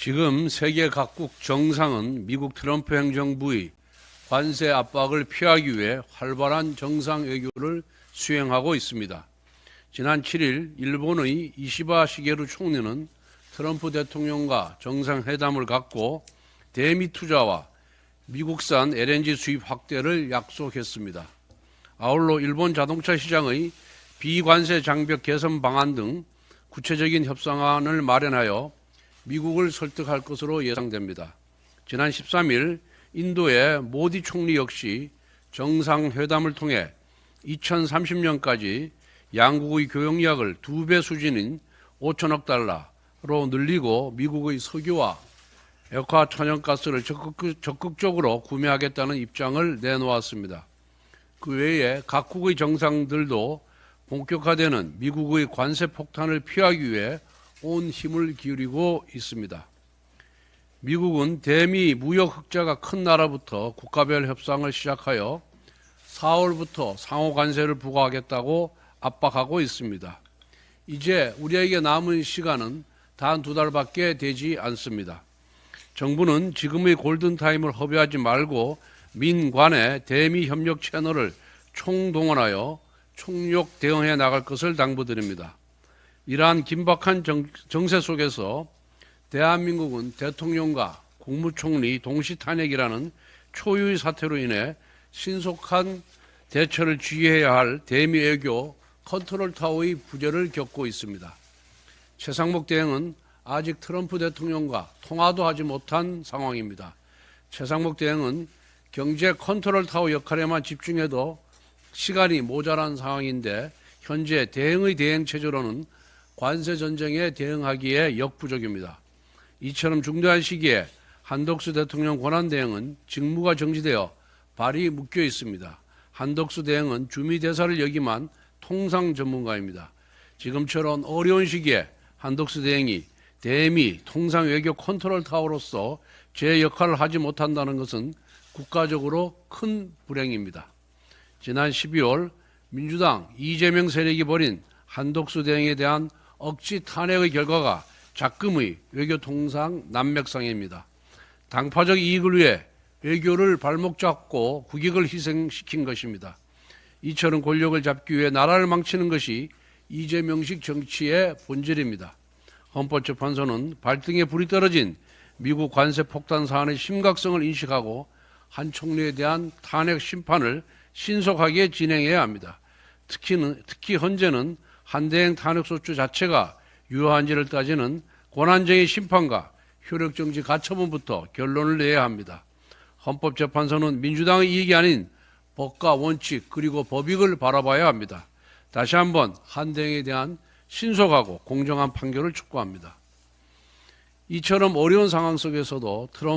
지금 세계 각국 정상은 미국 트럼프 행정부의 관세 압박을 피하기 위해 활발한 정상 외교를 수행하고 있습니다. 지난 7일 일본의 이시바 시게루 총리는 트럼프 대통령과 정상회담을 갖고 대미 투자와 미국산 LNG 수입 확대를 약속했습니다. 아울러 일본 자동차 시장의 비관세 장벽 개선 방안 등 구체적인 협상안을 마련하여 미국을 설득할 것으로 예상됩니다. 지난 13일 인도의 모디 총리 역시 정상회담을 통해 2030년까지 양국의 교역량을 2배 수준인 5천억 달러로 늘리고 미국의 석유와 액화 천연가스를 적극적으로 구매하겠다는 입장을 내놓았습니다. 그 외에 각국의 정상들도 본격화되는 미국의 관세 폭탄을 피하기 위해 온 힘을 기울이고 있습니다. 미국은 대미 무역 흑자가 큰 나라부터 국가별 협상을 시작하여 4월부터 상호 관세를 부과하겠다고 압박하고 있습니다. 이제 우리에게 남은 시간은 단 2달밖에 되지 않습니다. 정부는 지금의 골든타임을 허비하지 말고 민관의 대미 협력 채널을 총동원하여 총력 대응해 나갈 것을 당부드립니다. 이러한 긴박한 정세 속에서 대한민국은 대통령과 국무총리 동시 탄핵이라는 초유의 사태로 인해 신속한 대처를 주의해야 할 대미 외교 컨트롤타워의 부재를 겪고 있습니다. 최상목 대행은 아직 트럼프 대통령과 통화도 하지 못한 상황입니다. 최상목 대행은 경제 컨트롤타워 역할에만 집중해도 시간이 모자란 상황인데 현재 대행의 대행 체제로는 관세 전쟁에 대응하기에 역부족입니다. 이처럼 중대한 시기에 한덕수 대통령 권한대행은 직무가 정지되어 발이 묶여 있습니다. 한덕수 대행은 주미대사를 역임한 통상 전문가입니다. 지금처럼 어려운 시기에 한덕수 대행이 대미 통상 외교 컨트롤 타워로서 제 역할을 하지 못한다는 것은 국가적으로 큰 불행입니다. 지난 12월 민주당 이재명 세력이 벌인 한덕수 대행에 대한 억지 탄핵의 결과가 작금의 외교 통상 난맥상입니다. 당파적 이익을 위해 외교를 발목 잡고 국익을 희생시킨 것입니다. 이처럼 권력을 잡기 위해 나라를 망치는 것이 이재명식 정치의 본질입니다. 헌법재판소는 발등에 불이 떨어진 미국 관세 폭탄 사안의 심각성을 인식하고 한 총리에 대한 탄핵 심판을 신속하게 진행해야 합니다. 특히 현재는 한 대행 탄핵소추 자체가 유효한지를 따지는 권한쟁의 심판과 효력정지 가처분부터 결론을 내야 합니다. 헌법재판소는 민주당의 이익이 아닌 법과 원칙 그리고 법익을 바라봐야 합니다. 다시 한번 한 대행에 대한 신속하고 공정한 판결을 촉구합니다. 이처럼 어려운 상황 속에서도 트럼프